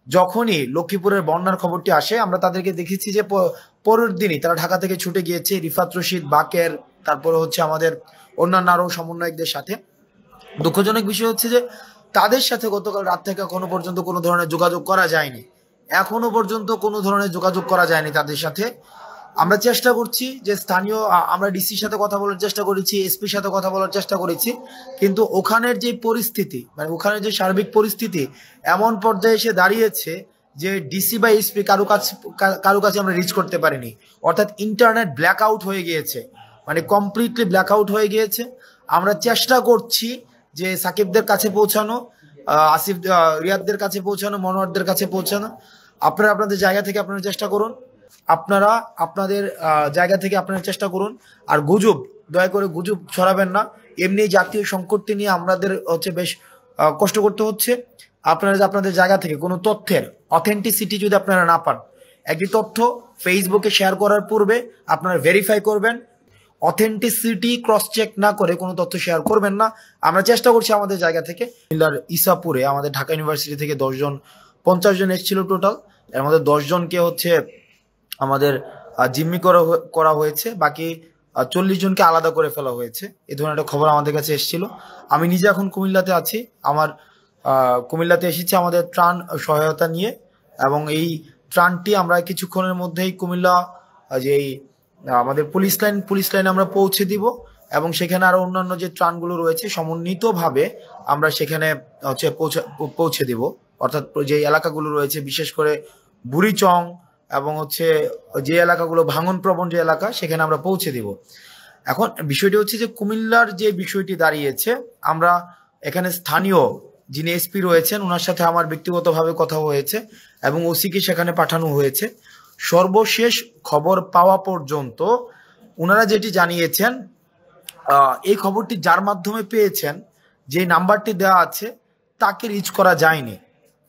যখনই লক্ষ্মীপুরের বন্যার খবরটি আসে আমরা তাদেরকে দেখেছি যে পরের দিনই তারা ঢাকা থেকে ছুটে গিয়েছে রিফাত রশিদ, বাকের, তারপরে হচ্ছে আমাদের অন্যান্য আরো সমন্বয়কদের সাথে। দুঃখজনক বিষয় হচ্ছে যে তাদের সাথে গতকাল রাত থেকে এখনো পর্যন্ত কোনো ধরনের যোগাযোগ করা যায়নি। এখনো পর্যন্ত কোনো ধরনের যোগাযোগ করা যায়নি তাদের সাথে। আমরা চেষ্টা করছি যে স্থানীয় আমরা ডিসির সাথে কথা বলার চেষ্টা করেছি, এসপির সাথে কথা বলার চেষ্টা করেছি, কিন্তু ওখানের যে পরিস্থিতি, মানে ওখানের যে সার্বিক পরিস্থিতি এমন পর্যায়ে এসে দাঁড়িয়েছে যে ডিসি বা এসপি কারো কাছে আমরা রিচ করতে পারিনি। অর্থাৎ ইন্টারনেট ব্ল্যাক আউট হয়ে গিয়েছে, মানে কমপ্লিটলি ব্ল্যাক আউট হয়ে গিয়েছে। আমরা চেষ্টা করছি যে সাকিবদের কাছে পৌঁছানো, আসিফ রিয়াদদের কাছে পৌঁছানো, মনোয়ারদের কাছে পৌঁছানো। আপনারা আপনাদের জায়গা থেকে আপনারা চেষ্টা করুন, আপনারা আপনাদের জায়গা থেকে আপনারা চেষ্টা করুন। আর গুজব, দয়া করে গুজব ছড়াবেন না। এমনি জাতীয় সংকটটি নিয়ে আমাদের হচ্ছে বেশ কষ্ট করতে হচ্ছে। আপনারা যে আপনাদের জায়গা থেকে কোনো তথ্যের অথেন্টিসিটি যদি আপনারা না পান, একটি তথ্য ফেসবুকে শেয়ার করার পূর্বে আপনারা ভেরিফাই করবেন। অথেন্টিসিটি ক্রস চেক না করে কোনো তথ্য শেয়ার করবেন না। আমরা চেষ্টা করছি আমাদের জায়গা থেকে। ইসাপুরে আমাদের ঢাকা ইউনিভার্সিটি থেকে 10 জন, 50 জন এসেছিল টোটাল। এর মধ্যে 10 জনকে হচ্ছে আমাদের জিম্মি করা হয়েছে, বাকি 40 জনকে আলাদা করে ফেলা হয়েছে। এই ধরনের একটা খবর আমাদের কাছে এসেছিল। আমি নিজে এখন কুমিল্লাতে আছি। আমার কুমিল্লাতে এসেছি আমাদের ত্রাণ সহায়তা নিয়ে, এবং এই ত্রাণটি আমরা কিছুক্ষণের মধ্যেই কুমিল্লা যেই আমাদের পুলিশ লাইন আমরা পৌঁছে দিব, এবং সেখানে আরো অন্যান্য যে ত্রাণগুলো রয়েছে সমন্বিতভাবে আমরা সেখানে হচ্ছে পৌঁছে দিব। অর্থাৎ যে এলাকাগুলো রয়েছে বিশেষ করে বুড়িচং এবং হচ্ছে যে এলাকাগুলো ভাঙন প্রবণ যে এলাকা, সেখানে আমরা পৌঁছে দিব। এখন বিষয়টি হচ্ছে যে কুমিল্লার যে বিষয়টি দাঁড়িয়েছে, আমরা এখানে স্থানীয় যিনি এসপি রয়েছেন ওনার সাথে আমার ব্যক্তিগতভাবে কথা হয়েছে এবং ওসিকে সেখানে পাঠানো হয়েছে। সর্বশেষ খবর পাওয়া পর্যন্ত ওনারা যেটি জানিয়েছেন, এই খবরটি যার মাধ্যমে পেয়েছেন, যে নাম্বারটি দেওয়া আছে তাকে রিচ করা যায়নি।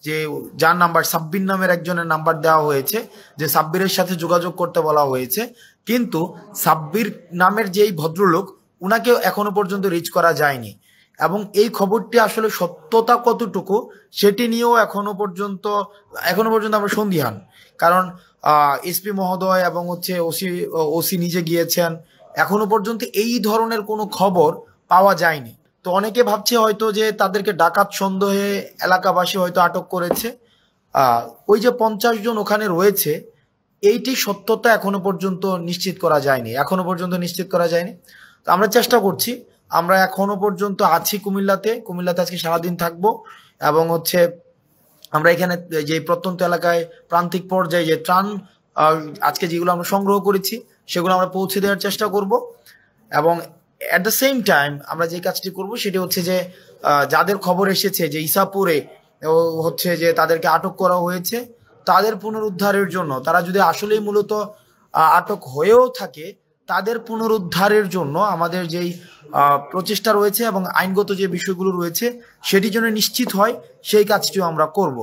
যে যার নাম্বার সাব্বির নামের একজনের নাম্বার দেওয়া হয়েছে, যে সাব্বিরের সাথে যোগাযোগ করতে বলা হয়েছে, কিন্তু সাব্বির নামের যেই ভদ্রলোক উনাকেও এখনো পর্যন্ত রিচ করা যায়নি। এবং এই খবরটি আসলে সত্যতা কতটুকু সেটি নিয়েও এখনো পর্যন্ত আমরা সন্দিহান। কারণ এসপি মহোদয় এবং হচ্ছে ওসি নিজে গিয়েছেন, এখনো পর্যন্ত এই ধরনের কোনো খবর পাওয়া যায়নি। তো অনেকে ভাবছে হয়তো যে তাদেরকে ডাকাত সন্দেহে এলাকাবাসী হয়তো আটক করেছে। ওই যে 50 জন ওখানে রয়েছে, এইটি সত্যতা এখনো পর্যন্ত নিশ্চিত করা যায়নি। তো আমরা চেষ্টা করছি। আমরা এখনো পর্যন্ত আছি কুমিল্লাতে আজকে সারাদিন থাকবো, এবং হচ্ছে আমরা এখানে যে প্রত্যন্ত এলাকায় প্রান্তিক পর্যায়ে যে ত্রাণ আজকে যেগুলো আমরা সংগ্রহ করেছি সেগুলো আমরা পৌঁছে দেওয়ার চেষ্টা করব। এবং অ্যাট দ্য সেম টাইম আমরা যে কাজটি করব সেটি হচ্ছে যে যাদের খবর এসেছে যে ইসাপুরে হচ্ছে যে তাদেরকে আটক করা হয়েছে, তাদের পুনরুদ্ধারের জন্য, তারা যদি আসলেই মূলত আটক হয়েও থাকে, তাদের পুনরুদ্ধারের জন্য আমাদের যেই প্রচেষ্টা রয়েছে এবং আইনগত যে বিষয়গুলো রয়েছে সেটি যেন নিশ্চিত হয়, সেই কাজটিও আমরা করব।